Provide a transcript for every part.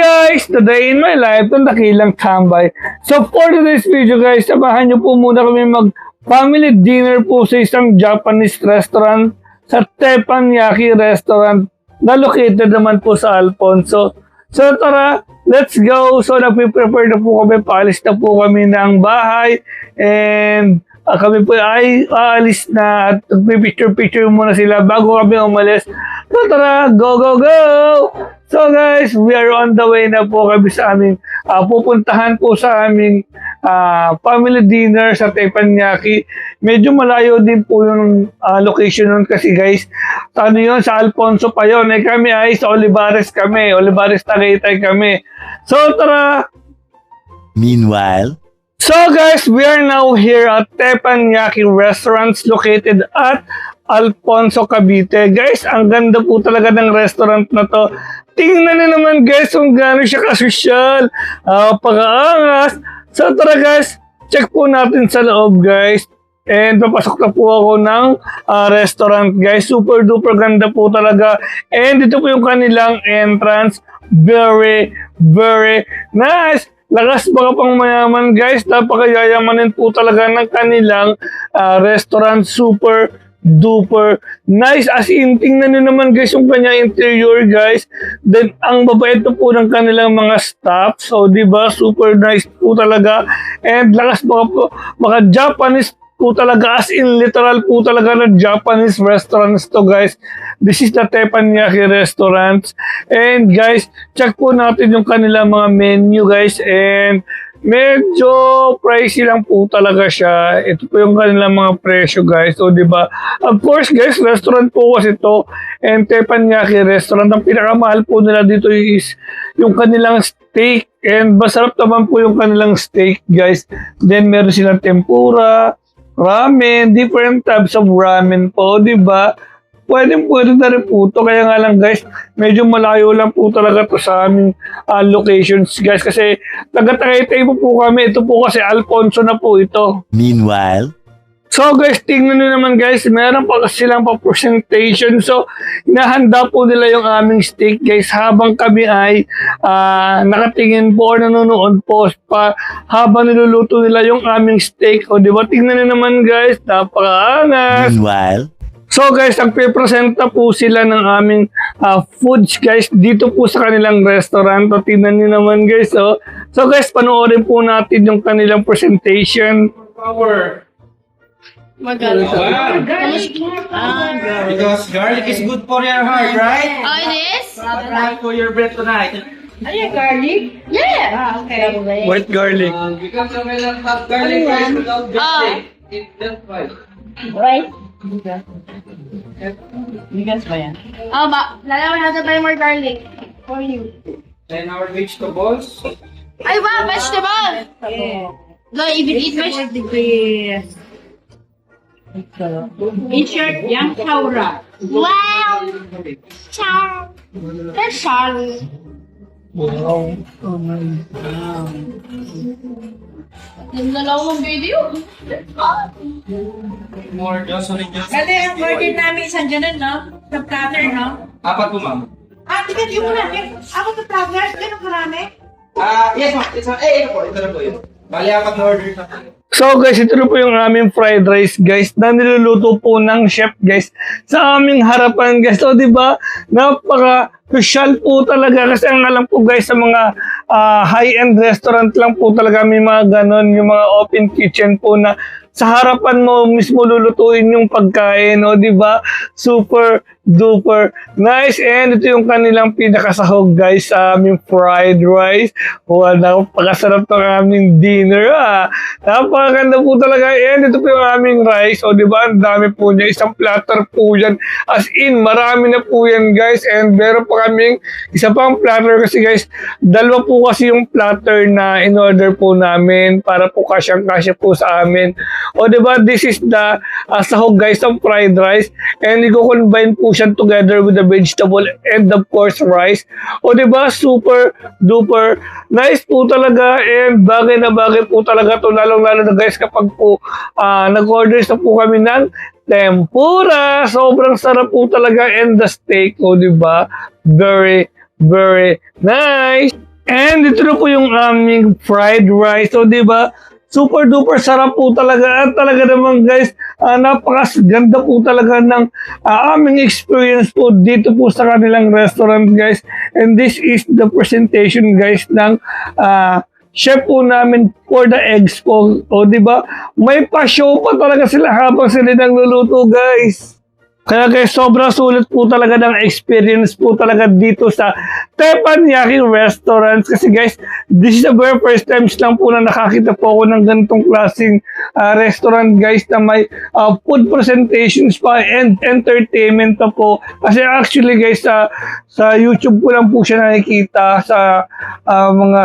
Guys! Today in my life, itong dakilang tambay. So for today's video guys, samahan nyo po muna kami mag-family dinner po sa isang Japanese restaurant sa Teppanyaki Restaurant na located naman po sa Alfonso. So tara, let's go! So nagpe-prepare na po kami, paalis na po kami ng bahay and kami po ay aalis na at picture-picture muna sila bago kami umalis. So tara, go, go, go! So guys, we are on the way na po kami sa aming pupuntahan po sa aming family dinner sa Teppanyaki. Medyo malayo din po yung location nun kasi guys. Ano yun, sa Alfonso pa yun. Eh kami ay sa Olivares kami. Olivares Tagaytay kami. So tara! Meanwhile, So guys, we are now here at Teppanyaki Restaurants located at Alfonso, Cavite. Guys, ang ganda po talaga ng restaurant na to. Tingnan na naman guys kung gaano siya kasosyal. Pag-aangas. So tara guys, check po natin sa loob guys. And papasok na po ako ng restaurant guys. Super duper ganda po talaga. And ito po yung kanilang entrance. Very, very nice. Lakas baka pang mayaman guys, napakayayamanin po talaga ng kanilang restaurant. Super duper nice, as in tingnan nyo naman guys yung kanyang interior guys. Then ang babait po ng kanilang mga staff, so diba super nice po talaga. And lakas baka Japanese po talaga, as in literal po talaga na Japanese restaurants to guys. This is the Teppanyaki Restaurants. And guys, check po natin yung kanilang mga menu guys. And medyo pricey lang po talaga siya. Ito po yung kanilang mga presyo guys. So diba, of course guys, restaurant po kasi ito. And Teppanyaki Restaurant, ang pinakamahal po nila dito is yung kanilang steak. And masarap naman po yung kanilang steak guys. Then meron silang tempura, ramen, different types of ramen po, di ba? Pwede na rin po ito. Kaya nga lang guys, medyo malayo lang po talaga to sa aming locations guys. Kasi taga-Tagaytay po kami. Ito po kasi Alfonso na po ito. meanwhile, So guys, tingnan nyo naman guys, meron pa kasi silang presentation. So, hinahanda po nila yung aming steak guys habang kami ay nakatingin po o nanonood po pa habang niluluto nila yung aming steak. O diba, tingnan nyo naman guys, napakaangas. meanwhile, So guys, nagpe-present na po sila ng aming foods guys dito po sa kanilang restaurant. O tingnan nyo naman guys. So guys, panoorin po natin yung kanilang presentation. Power. Maganda. Because garlic is good for your heart, right? Oh, it is? Right for your breath tonight. Are you garlic? Yeah. Okay. White garlic. Because of the garlic rice without garlic, it's just fine. Right? Bigas ba yan? Oh, lalaman natin tayo more garlic. For you. Then our vegetables. Ay, wow! Vegetable! Yeah. No, even eat vegetables. In short, yang Taura. Wow! Char! That's char. Wow. Yung dalawang video. More grocery just. Kasi ang order namin isang ganun, no? Sa platter, no? Apat po, ma'am. Tingnan yung muna. Ako sa platter, ganun karami. Yes, ma'am. Ito na po yun. Bali, apat na order na po. So guys, ito na po yung aming fried rice guys na niluluto po ng chef guys sa aming harapan guys. So diba, napaka-social po talaga kasi ang alam po guys sa mga high-end restaurant lang po talaga may mga ganon, yung mga open kitchen po na sa harapan mo mismo lulutuin yung pagkain, o di ba? Super duper nice. And ito yung kanilang pinakasahog guys sa aming fried rice. Wow, napakasarap ng aming dinner. Napakaganda po talaga. And ito po yung aming rice, o di ba? Ang dami po niya, isang platter po yan. As in, marami na po yan guys. And meron pa kaming isa pang platter kasi guys, dalawa po kasi yung platter na in-order po namin para po kasyang-kasya po sa amin. O diba, this is the sahog guys ng fried rice, and i-combine po siya together with the vegetable and of course rice. O diba, super duper nice po talaga, and bagay na bagay po talaga to, lalong-lalo na guys kapag po nag-order na po kami ng tempura. Sobrang sarap po talaga, and the steak, o diba, very very nice. And ito na po yung aming fried rice. So, di ba? Super duper sarap po talaga. At talaga naman guys, napakaganda po talaga ng aming experience po dito po sa kanilang restaurant guys. And this is the presentation guys ng chef po namin for the eggs po. O di ba? May pa-show pa talaga sila habang sila nagluluto guys. Kaya guys, sobrang sulit po talaga ng experience po talaga dito sa Teppanyaki Restaurants. Kasi guys, this is the very first times lang po na nakakita po ako ng ganitong klaseng restaurant guys na may food presentations pa and entertainment pa po. Kasi actually guys, sa YouTube ko lang po siya nakikita, sa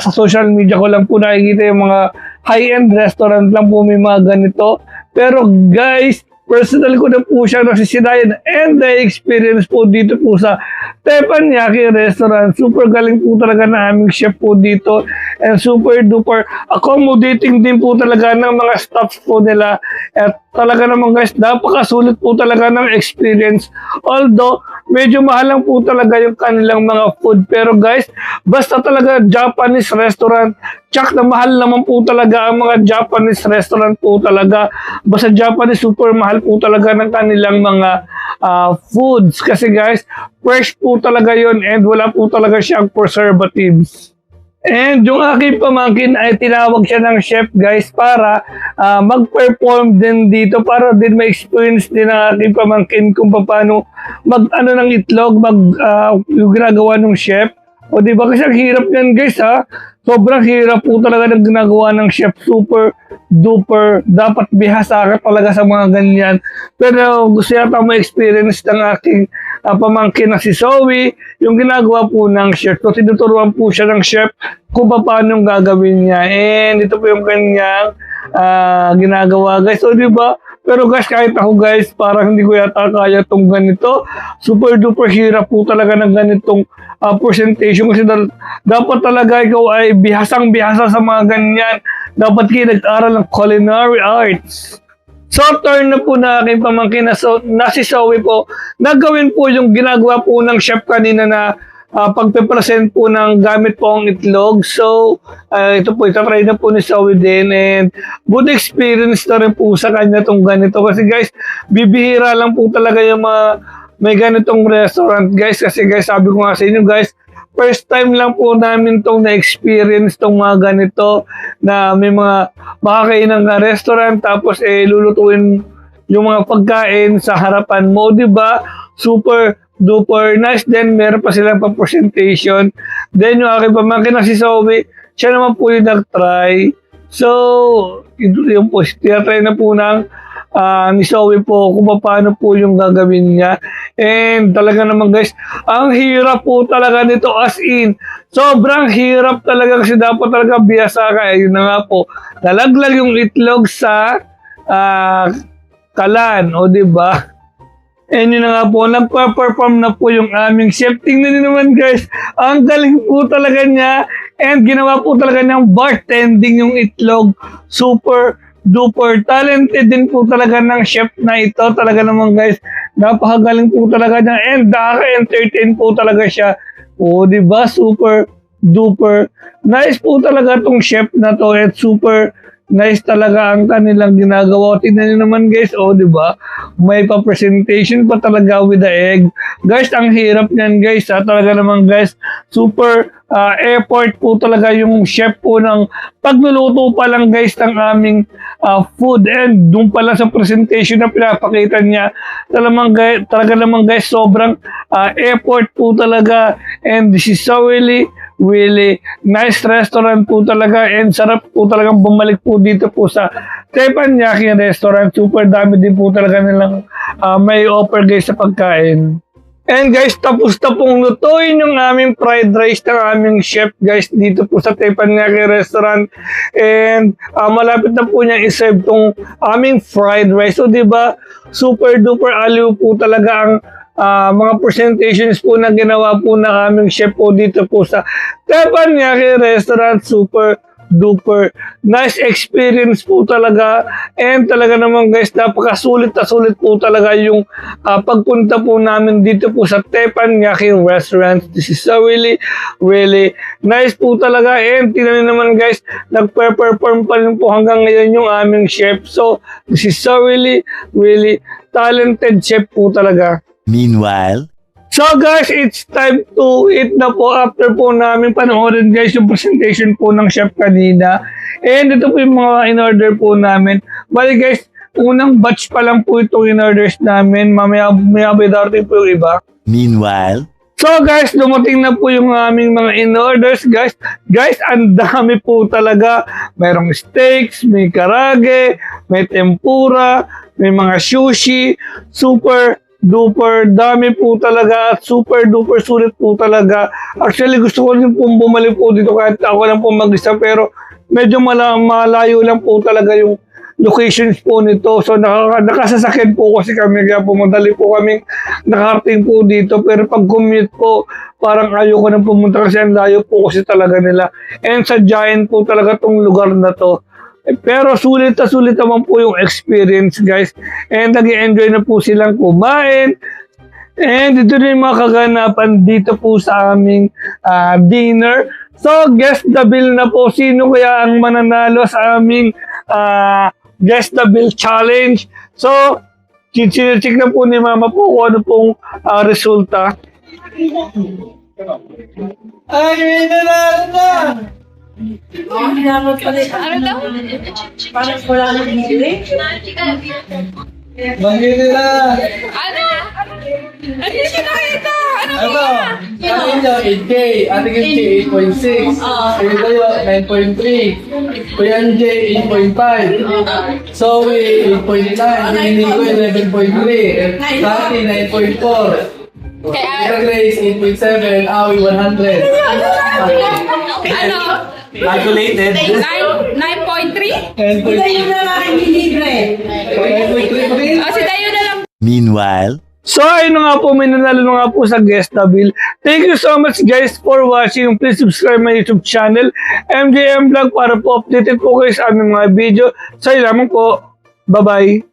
sa social media ko lang po nakikita yung mga high-end restaurant lang po may mga ganito. Pero guys, personal ko na po siya nasisidayan and the experience po dito po sa Teppanyaki Restaurant. Super galing po talaga na aming chef po dito and super duper accommodating din po talaga ng mga staff po nila. At talaga naman guys, napakasulit po talaga ng experience. Although, medyo mahal lang po talaga yung kanilang mga food. Pero guys, basta talaga Japanese restaurant, tsak na mahal naman po talaga ang mga Japanese restaurant po talaga. Basta Japanese, super mahal po talaga ng kanilang mga foods. Kasi guys, fresh po talaga yon and wala po talaga siyang preservatives. And yung aking pamangkin ay tinawag siya ng chef guys para mag-perform din dito para din ma-experience din ang aking pamangkin kung paano mag-ano ng itlog, yung ginagawa ng chef. O di ba kasi ang hirap yan guys ha. Sobrang hirap po talaga ng ginagawa ng chef. Super duper. Dapat bihasa ka talaga sa mga ganyan. Pero gusto yata ma-experience ng aking pamangkin na si Zoe, yung ginagawa po ng chef. So tinuturuan po siya ng chef kung paano gagawin niya. And ito po yung kanyang ginagawa guys. So di ba? Pero guys, kahit ako guys, parang hindi ko yata kaya itong ganito. Super duper hirap po talaga ng ganitong presentation kasi dapat talaga ikaw ay bihasang-bihasa sa mga ganyan. Dapat kayo nag-aral ng culinary arts. So, turn na po na aking pamangkin na si Zoe po. Nagawin po yung ginagawa po ng chef kanina na pagpe-present po ng gamit po ang itlog. So, ito po, itatry na po ni Zoe din. And good experience na rin po sa kanya itong ganito. Kasi guys, bibihira lang po talaga yung mga may ganitong restaurant guys. Kasi guys, sabi ko nga sa inyo guys, first time lang po namin itong na-experience itong mga ganito na may mga makakain ng restaurant tapos lulutuin yung mga pagkain sa harapan mo, di ba? Super duper nice. Then meron pa silang pa-presentation. Then yung aking pamangkin na si Zoe, siya naman po yung nag-try. So, yung po, tinatry na po ni Zoe po kung paano po yung gagawin niya. And talaga naman guys, ang hirap po talaga nito as in. Sobrang hirap talaga kasi dapat talaga biyasa ka. Yun na nga po, nalaglag yung itlog sa kalan. O diba? And yun na nga po, nagpa-perform na po yung aming chef. Tingnan nyo naman guys, ang galing po talaga niya. And ginawa po talaga niyang bartending yung itlog. Super duper talented din po talaga ng chef na ito. Talaga naman guys, napakagaling po talaga niya. And nakaka-entertain po talaga siya. O diba, super duper nice po talaga tong chef na to. At super nice talaga ang kanilang ginagawa. Tingnan nyo naman guys, di ba? May pa-presentation pa talaga with the egg. Guys, ang hirap niyan guys. Talaga naman guys, super effort po talaga yung chef po ng pagluluto pa lang guys ng aming food. And doon pa lang sa presentation na pinapakita niya, talaga naman guys, sobrang effort po talaga. And this is so really nice restaurant po talaga and sarap po talagang bumalik po dito po sa Teppanyaki Restaurant. Super dami din po talaga nilang may offer guys sa pagkain. And guys, tapos na pong lutuin yung aming fried rice ng aming chef guys dito po sa Teppanyaki Restaurant. And malapit na po niya i-serve tong aming fried rice. So diba, super duper aliw po talaga ang mga presentations po na ginawa po ng aming chef po dito po sa Teppanyaki Restaurant. Super duper nice experience po talaga. And talaga naman guys, napakasulit na sulit po talaga yung pagpunta po namin dito po sa Teppanyaki Restaurant. This is so really nice po talaga. And tingnan niyo naman guys, nagpe-perform pa rin po hanggang ngayon yung aming chef. So this is so really talented chef po talaga. Meanwhile, So guys, it's time to eat na po after po namin panoorin guys yung presentation po ng chef kanina. And ito po yung mga in-order po namin. Bali guys, unang batch pa lang po itong in-orders namin. Mamaya darating po yung iba. meanwhile, So guys, dumating na po yung aming mga in-orders guys. Guys, ang dami po talaga. Mayroong steaks, may karage, may tempura, may mga sushi. Super duper dami po talaga at super duper sulit po talaga. Actually, gusto ko rin pong bumalik po dito kahit ako lang po mag-isa, pero medyo malayo lang po talaga yung locations po nito. So nakasasakyan po kasi kami, kaya pumadali po kami nakarating po dito. Pero pag commute po, parang ayoko na pumunta kasi ang layo po kasi talaga nila. And sadyain po talaga tong lugar na to. Pero sulit na sulit naman po yung experience guys. And nag-enjoy na po silang kumain. And ito na yung mga kaganapan dito po sa aming dinner. So guess the bill na po. Sino kaya ang mananalo sa aming guess the bill challenge? So chinecheck na po ni Mama po kung ano pong resulta. Ay, na! Ang hinamot pa rin. Ano daw? Parang wala nang bibili. Manghili na! Ano? Ano siya nakita? Ano Ito, atin nyo, 8K. Ating K, 8.6. Kayo kayo, 9.3. Kuyan J, 8.5. Zoe, 8.9. Hindi ko yung 11.3. Kati, 9.4. Ika Grace, 8.7. Awi, 100. Ano? Calculated. 9.3? 10.3. na lang libre. 9.3 pa rin. Si Dayo na lang. meanwhile, So ayun na nga po, may nanalo na nga po sa guest na bill. Thank you so much guys for watching. Please subscribe my YouTube channel, MJM Vlog, para po updated po kayo sa aming mga video. So yun lamang po. Bye-bye.